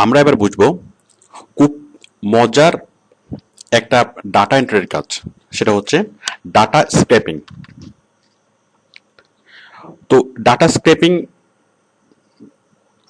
আমরা এবার বুঝবো খুব মজার একটা ডাটা এন্ট্রির কাজ, সেটা হচ্ছে ডাটা স্ক্র্যাপিং। তো ডাটা স্ক্র্যাপিং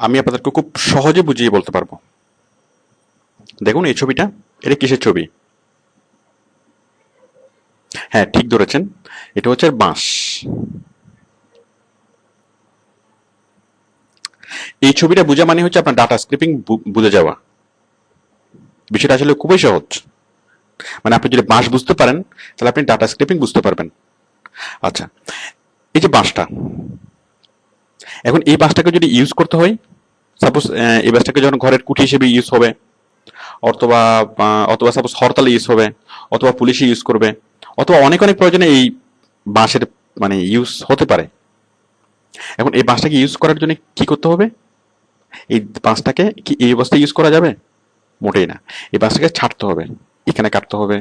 আমি আপনাদেরকে খুব সহজে বুঝিয়ে বলতে পারবো। দেখুন এই ছবিটা, এটা কিসের ছবি? হ্যাঁ, ঠিক ধরেছেন, এটা হচ্ছে বাঁশ। এই ছবিটা বোঝা মানে হচ্ছে আপনার ডাটা স্ক্রিপিং বুঝে যাওয়া। বিষয়টা আসলে খুবই সহজ। মানে আপনি যদি বাঁশ বুঝতে পারেন তাহলে আপনি ডাটা স্ক্রিপিং বুঝতে পারবেন। আচ্ছা, এই যে বাঁশটা, এখন এই বাঁশটাকে যদি ইউজ করতে হয়, সাপোজ এই বাঁশটাকে যখন ঘরের কুঠি হিসেবে ইউজ হবে, অথবা অথবা সাপোজ হরতালে ইউজ হবে, অথবা পুলিশে ইউজ করবে, অথবা অনেক অনেক প্রয়োজনে এই বাঁশের মানে ইউজ হতে পারে। এখন এই বাঁশটাকে ইউজ করার জন্য কি করতে হবে? এই বাঁশটাকে কি এই অবস্থায় ইউজ করা যাবে? মোটেই না। এই বাঁশটাকে ছাড়তে হবে, এখানে কাটতে হবে,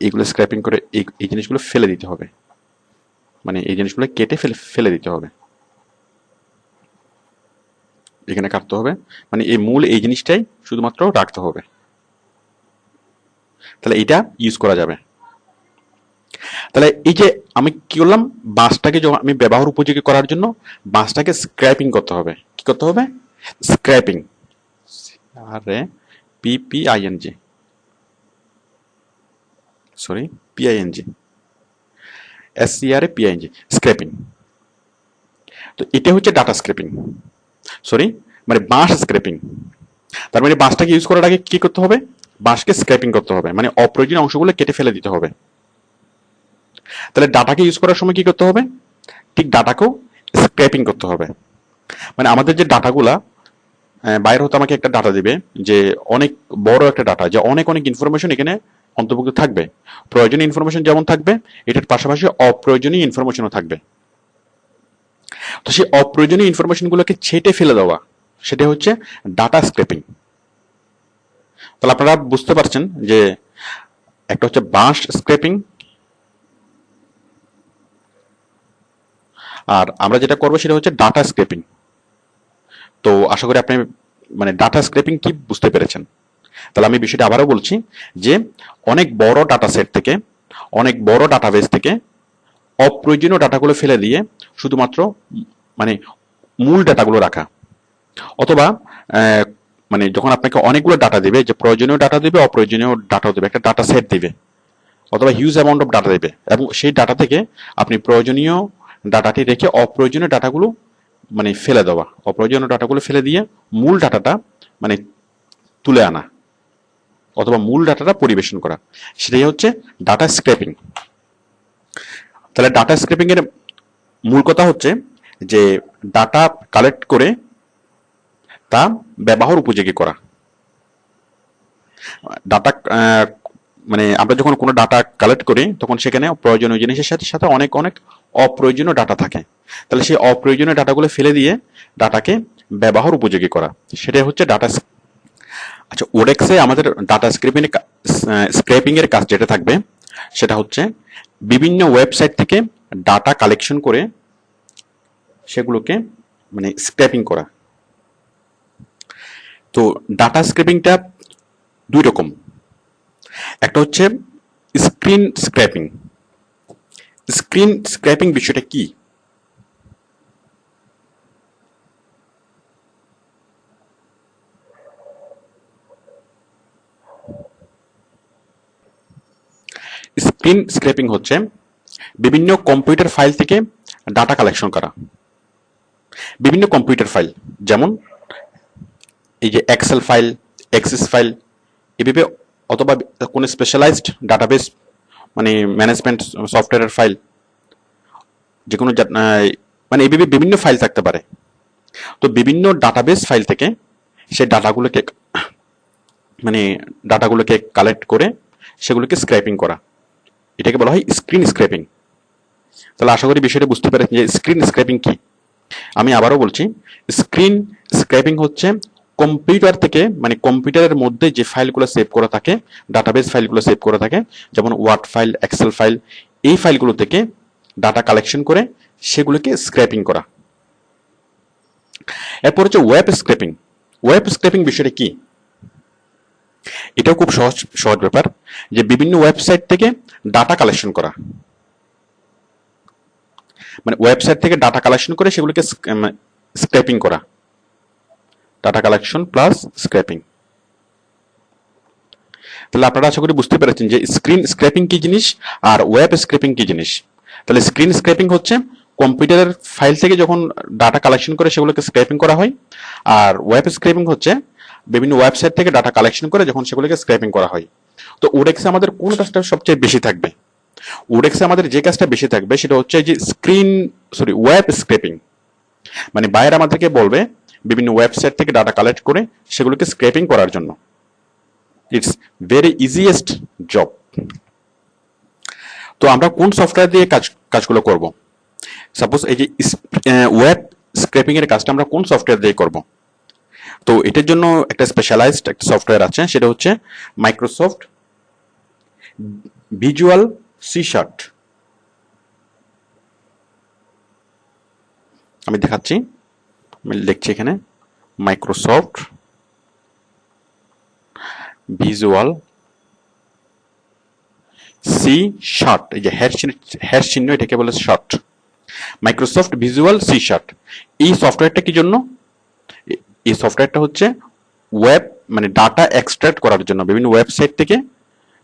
এগুলো স্ক্র্যাপিং করে এই জিনিসগুলো ফেলে দিতে হবে, মানে এই জিনিসগুলো কেটে ফেলে ফেলে দিতে হবে, এখানে কাটতে হবে, মানে এই মূল এই জিনিসটাই শুধুমাত্র রাখতে হবে, তাহলে এটা ইউজ করা যাবে। তাহলে এই যে আমি কি করলাম, বাঁশটাকে যখন আমি ব্যবহার উপযোগী করার জন্য বাঁশটাকে স্ক্র্যাপিং করতে হবে। কি করতে হবে? স্ক্র্যাপিং, আর পিপিআইএনজি, সরি পিআইএনজি, SCRAPING, স্ক্র্যাপিং। তো এটা হচ্ছে ডাটা স্ক্র্যাপিং, সরি মানে বাঁশ স্ক্র্যাপিং। তার মানে বাঁশটাকে ইউজ করার আগে কি করতে হবে? বাঁশকে স্ক্র্যাপিং করতে হবে, মানে অপ্রয়োজনীয় অংশগুলো কেটে ফেলে দিতে হবে। তাহলে ডাটাকে ইউজ করার সময় কি করতে হবে? ঠিক ডাটাকেও স্ক্র্যাপিং করতে হবে। মানে আমাদের যে ডাটাগুলা বাইরে হতে আমাকে একটা ডাটা দিবে, যে অনেক বড় একটা ডাটা, যে অনেক অনেক ইনফরমেশন এখানে অন্তর্ভুক্ত থাকবে। প্রয়োজনীয় ইনফরমেশন যেমন থাকবে, এটার পাশাপাশি অপ্রয়োজনীয় ইনফরমেশনও থাকবে। তো সেই অপ্রয়োজনীয় ইনফরমেশনগুলোকে ছেটে ফেলে দেওয়া, সেটা হচ্ছে ডাটা স্ক্র্যাপিং। তাহলে আপনারা বুঝতে পারছেন যে একটা হচ্ছে বাঁশ স্ক্র্যাপিং, আর আমরা যেটা করবো সেটা হচ্ছে ডাটা স্ক্র্যাপিং। তো আশা করি আপনি মানে ডাটা স্ক্র্যাপিং কি বুঝতে পেরেছেন। তাহলে আমি বিষয়টা আবারও বলছি, যে অনেক বড় ডাটা সেট থেকে, অনেক বড় ডাটাবেস থেকে অপ্রয়োজনীয় ডাটাগুলো ফেলে দিয়ে শুধুমাত্র মানে মূল ডাটাগুলো রাখা। অথবা মানে যখন আপনাকে অনেকগুলো ডাটা দিবে, যে প্রয়োজনীয় ডাটা দিবে, অপ্রয়োজনীয় ডাটাও দিবে, একটা ডাটা সেট দিবে, অথবা হিউজ অ্যামাউন্ট অফ ডাটা দেবে, এবং সেই ডাটা থেকে আপনি প্রয়োজনীয় ডাটাটি রেখে অপ্রয়োজনীয় ডাটাগুলো মানে ফেলে দেওয়া, অপ্রয়োজনীয় ডাটাগুলো ফেলে দিয়ে মূল ডাটাটা মানে তুলে আনা, অথবা মূল ডাটাটা পরিবেশন করা, সেটাই হচ্ছে ডাটা স্ক্র্যাপিং। তাহলে ডাটা স্ক্র্যাপিং এর মূল কথা হচ্ছে যে ডাটা কালেক্ট করে তা ব্যবহার উপযোগী করা। ডাটা মানে আমরা যখন কোনো ডাটা কালেক্ট করি তখন সেখানে প্রয়োজনীয় জিনিসের সাথে সাথে অনেক অনেক অপ্রয়োজনীয় ডাটা থাকে। তাহলে সেই অপ্রয়োজনীয় ডাটাগুলো ফেলে দিয়ে ডাটাকে ব্যবহার উপযোগী করা, সেটাই হচ্ছে ডাটা। আচ্ছা, ওডেক্সে আমাদের ডাটা স্ক্র্যাপিং এর কাজ যেটা থাকবে সেটা হচ্ছে বিভিন্ন ওয়েবসাইট থেকে ডাটা কালেকশন করে সেগুলোকে মানে স্ক্র্যাপিং করা। তো ডাটা স্ক্র্যাপিংটা দুই রকম। একটা হচ্ছে স্ক্রিন স্ক্র্যাপিং। স্ক্রিন স্ক্র্যাপিং বিষয়টা কি? স্ক্রিন স্ক্র্যাপিং হচ্ছে বিভিন্ন কম্পিউটার ফাইল থেকে ডাটা কালেকশন করা। বিভিন্ন কম্পিউটার ফাইল, যেমন এই যে এক্সেল ফাইল, এক্সিস ফাইল, এভাবে, অথবা কোন স্পেশালাইজড ডাটাবেস মানে ম্যানেজমেন্ট সফটওয়্যারের ফাইল, যে কোনো মানে এইভাবে বিভিন্ন ফাইল থাকতে পারে। তো বিভিন্ন ডাটাবেস ফাইল থেকে সেই ডাটাগুলোকে মানে ডাটাগুলোকে কালেক্ট করে সেগুলোকে স্ক্র্যাপিং করা, এটাকে বলা হয় স্ক্রিন স্ক্র্যাপিং। তাহলে আশা করি বিষয়টা বুঝতে পেরেছেন যে স্ক্রিন স্ক্র্যাপিং কি। আমি আবারও বলছি, স্ক্রিন স্ক্র্যাপিং হচ্ছে কম্পিউটার থেকে মানে কম্পিউটারের মধ্যে যে ফাইলগুলো সেভ করা থাকে, ডাটাবেস ফাইলগুলো সেভ করা থাকে, যেমন ওয়ার্ড ফাইল, এক্সেল ফাইল, এই ফাইলগুলো থেকে ডাটা কালেকশন করে সেগুলোকে স্ক্র্যাপিং করা। এরপর হচ্ছে ওয়েব স্ক্র্যাপিং। ওয়েব স্ক্র্যাপিং বিষয়টা কি? এটাও খুব সহজ সহজ ব্যাপার, যে বিভিন্ন ওয়েবসাইট থেকে ডাটা কালেকশন করা। মানে ওয়েবসাইট থেকে ডাটা কালেকশন করে সেগুলোকে স্ক্র্যাপিং করা। Data collection plus scraping. তাহলে আপনারা আশা করি বুঝতে পেরেছেন যে স্ক্রিন স্ক্র্যাপিং কি জিনিস আর ওয়েব স্ক্র্যাপিং কি জিনিস। তাহলে স্ক্রিন স্ক্র্যাপিং হচ্ছে কম্পিউটারের ফাইল থেকে যখন ডাটা কালেকশন করে সেগুলোকে স্ক্র্যাপিং করা হয়, আর ওয়েব স্ক্র্যাপিং হচ্ছে বিভিন্ন ওয়েবসাইট থেকে ডাটা কালেকশন করে যখন সেগুলোকে স্ক্র্যাপিং করা হয়। তো ওডেক্সে আমাদের কোন কাজটা সবচেয়ে বেশি থাকবে? ওডেক্সে আমাদের যে কাজটা বেশি থাকবে সেটা হচ্ছে যে ওয়েব স্ক্র্যাপিং। মানে বায়ার আমাদেরকে বলবে বিভিন্ন ওয়েবসাইট থেকে ডাটা কালেক্ট করে সেগুলোকে স্ক্র্যাপিং করার জন্য। It's very easiest job. তো আমরা কোন সফটওয়্যার দিয়ে কাজগুলো করব? সাপোজ এই যে ওয়েব স্ক্র্যাপিং এর কাজটা আমরা কোন সফটওয়্যার দিয়ে করব? তো এটার জন্য একটা স্পেশালাইজড একটা সফটওয়্যার আছে, সেটা হচ্ছে মাইক্রোসফট ভিজুয়াল সি শার্ট। আমি দেখাচ্ছি, আমি লিখছি এখানে মাইক্রোসফট ভিজুয়াল সি শার্ট। এই যে হ্যাশ চিহ্ন, এটাকে বলে sharp. Microsoft Visual C sharp. এই সফটওয়্যারটা কি জন্য? এই সফটওয়্যারটা হচ্ছে ওয়েব মানে ডাটা এক্সট্রাক্ট করার জন্য, বিভিন্ন ওয়েবসাইট থেকে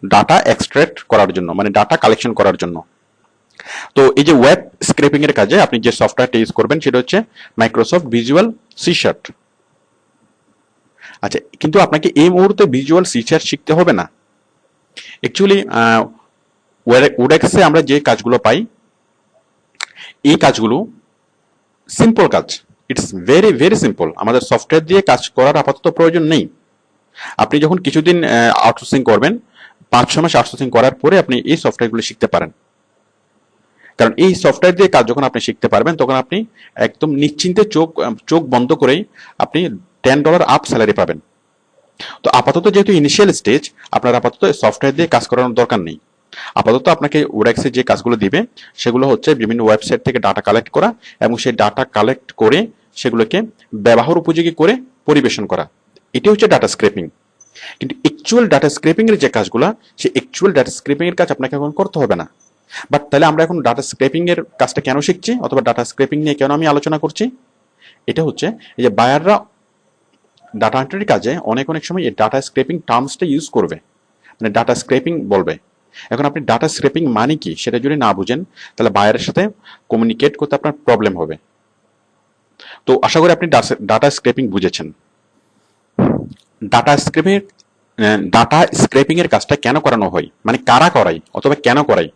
ডাটা এক্সট্রাক্ট করার জন্য, মানে ডাটা কালেকশন করার জন্য। তো এই যে ওয়েব স্ক্র্যাপিং এর কাজে আপনি যে সফটওয়্যারটা ইউজ করবেন সেটা হচ্ছে মাইক্রোসফট ভিজুয়াল সি শার্ট। আচ্ছা, কিন্তু আপনাকে এই মুহূর্তে ভিজুয়াল সি শার্ট শিখতে হবে না। অ্যাকচুয়ালি ওডেক্সে আমরা যে কাজগুলো পাই, এই কাজগুলো সিম্পল কাজ। It's very very simple. আমাদের সফটওয়্যার দিয়ে কাজ করার আপাতত প্রয়োজন নেই। আপনি যখন কিছুদিন আউটসোর্সিং করবেন, 5-6 মাস আউটসোর্সিং করার পরে আপনি এই সফটওয়্যারগুলো শিখতে পারেন। কারণ এই সফটওয়্যার দিয়ে কাজ যখন আপনি শিখতে পারবেন, তখন আপনি একদম নিশ্চিন্তে চোখ বন্ধ করেই আপনি $10 আপ স্যালারি পাবেন। তো আপাতত যেহেতু ইনিশিয়াল স্টেজ, আপনার আপাতত সফটওয়্যার দিয়ে কাজ করানোর দরকার নেই। আপাতত আপনাকে ওডেক্সে যে কাজগুলো দিবে সেগুলো হচ্ছে বিভিন্ন ওয়েবসাইট থেকে ডাটা কালেক্ট করা এবং সেই ডাটা কালেক্ট করে সেগুলোকে ব্যবহার উপযোগী করে পরিবেশন করা। এটি হচ্ছে ডাটা স্ক্র্যাপিং। কিন্তু অ্যাকচুয়াল ডাটা স্ক্র্যাপিং এর যে কাজগুলো, সেই অ্যাকচুয়াল ডাটা স্ক্র্যাপিং এর কাজ আপনাকে এখন করতে হবে না। বাট তাহলে আমরা এখন ডাটা স্ক্র্যাপিং এর কাজটা কেন শিখছি, অথবা ডাটা স্ক্র্যাপিং নিয়ে কেন আমি আলোচনা করছি? এটা হচ্ছে এই যে বায়াররা ডাটা এন্ট্রির কাজে অনেক সময় এই ডাটা স্ক্র্যাপিং টার্মসটা ইউজ করবে, মানে ডাটা স্ক্র্যাপিং বলবে। এখন আপনি ডাটা স্ক্র্যাপিং মানে কি সেটা যদি না বুঝেন, তাহলে বায়ারের সাথে কমিউনিকেট করতে আপনার প্রবলেম হবে। তো আশা করি আপনি ডাটা স্ক্র্যাপিং বুঝেছেন। ডাটা স্ক্র্যাপিং ডাটা স্ক্র্যাপিং এর কাজটা কেন করানো হয়, মানে কারা করায় অথবা কেন করায়?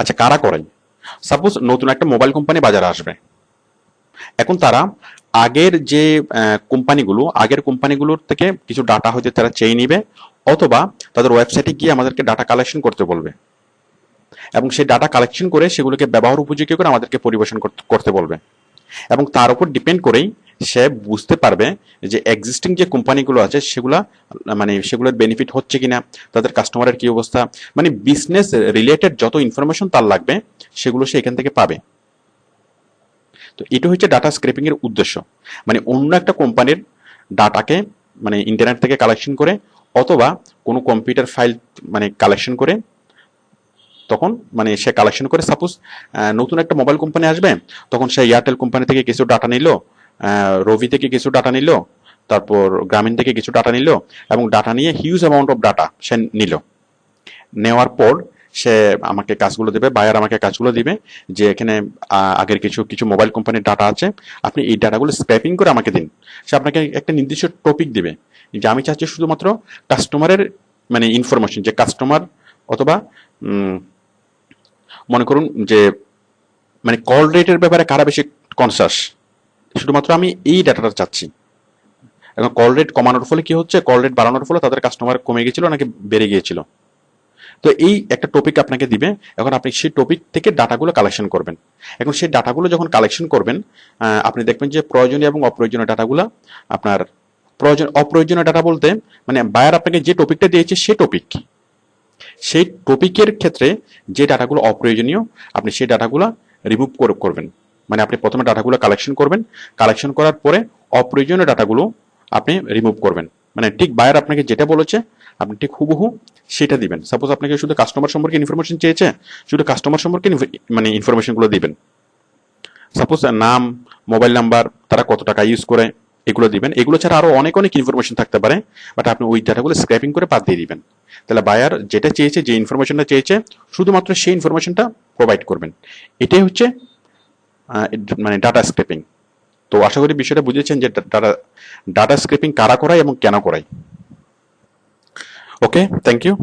আচ্ছা, কারা করায়? সাপোজ নতুন একটা মোবাইল কোম্পানি বাজারে আসবে। এখন তারা আগের কোম্পানিগুলোর থেকে কিছু ডাটা হয়তো তারা চেয়ে নিবে, অথবা তাদের ওয়েবসাইটে গিয়ে আমাদেরকে ডাটা কালেকশন করতে বলবে এবং সেই ডাটা কালেকশন করে সেগুলোকে ব্যবহার উপযোগী করে আমাদেরকে পরিবেশন করতে বলবে। এবং তার উপর ডিপেন্ড করেই সে বুঝতে পারবে যে এক্সিস্টিং যে কোম্পানিগুলো আছে সেগুলোর বেনিফিট হচ্ছে কিনা, তাদের কাস্টমারের কি অবস্থা, মানে বিজনেস রিলেটেড যত ইনফরমেশন তার লাগবে সেগুলো সে এখান থেকে পাবে। তো এটা হচ্ছে ডাটা স্ক্র্যাপিং এর উদ্দেশ্য। মানে অন্য একটা কোম্পানির ডাটাকে মানে ইন্টারনেট থেকে কালেকশন করে, অথবা কোনো কম্পিউটার ফাইল মানে কালেকশন করে, তখন মানে সে কালেকশন করে সাপোজ নতুন একটা মোবাইল কোম্পানি আসবে, তখন সে এয়ারটেল কোম্পানি থেকে কিছু ডাটা নিল, রবি থেকে কিছু ডাটা নিল, তারপর গ্রামীণ থেকে কিছু ডাটা নিল, এবং ডাটা নিয়ে হিউজ অ্যামাউন্ট অফ ডাটা সে নিল। নেওয়ার পর সে আমাকে কাজগুলো দেবে, বায়ার আমাকে কাজগুলো দিবে যে এখানে আগের কিছু মোবাইল কোম্পানির ডাটা আছে, আপনি এই ডাটাগুলো স্ক্র্যাপিং করে আমাকে দিন। সে আপনাকে একটা নির্দিষ্ট টপিক দিবে যে আমি চাচ্ছি শুধুমাত্র কাস্টমারের মানে ইনফরমেশন, যে কাস্টমার অথবা মনে করুন যে মানে কল রেটের ব্যাপারে কারা বেশি কনসাস, শুধুমাত্র আমি এই ডাটাটা চাচ্ছি। এখন কল রেট কমানোর ফলে কি হচ্ছে, কল রেট বাড়ানোর ফলে তাদের কাস্টমার কমে গেছিল নাকি বেড়ে গিয়েছিল। তো এই একটা টপিক আপনাকে দিবে, এখন আপনি সেই টপিক থেকে ডাটাগুলো কালেকশন করবেন। এখন সেই ডাটাগুলো যখন কালেকশন করবেন, আপনি দেখবেন যে প্রয়োজনীয় এবং অপ্রয়োজনীয় ডাটাগুলো আপনার অপ্রয়োজনীয় ডাটা বলতে মানে বায়ার আপনাকে যে টপিকটা দিয়েছে সেই টপিকের ক্ষেত্রে যে ডাটাগুলো অপ্রয়োজনীয় আপনি সেই ডাটাগুলো রিমুভ করবেন। মানে আপনি প্রথমে ডাটাগুলো কালেকশন করবেন, কালেকশন করার পরে অপ্রয়োজনীয় ডাটাগুলো আপনি রিমুভ করবেন। মানে ঠিক বায়ার আপনাকে যেটা বলেছে আপনি ঠিক হুবহু সেটা দিবেন। সাপোজ আপনাকে শুধু কাস্টমার সম্পর্কে ইনফরমেশন চেয়েছে, শুধু কাস্টমার সম্পর্কে মানে ইনফরমেশনগুলো দিবেন। সাপোজ নাম, মোবাইল নাম্বার, তারা কত টাকা ইউজ করে, এগুলো দিবেন। এগুলো ছাড়া আরো অনেক অনেক ইনফরমেশন থাকতে পারে, বাট আপনি ওই ডাটাগুলো স্ক্র্যাপিং করে বাদ দিয়ে দিবেন। তাহলে বায়ার যেটা চেয়েছে, যে ইনফরমেশনটা চেয়েছে, শুধুমাত্র সেই ইনফরমেশনটা প্রোভাইড করবেন। এটাই হচ্ছে মানে ডাটা স্ক্র্যাপিং। তো আশা করি বিষয়টা বুঝেছেন যে ডাটা ডাটা স্ক্র্যাপিং কারা করায় এবং কেন করায়। ওকে, থ্যাংক ইউ।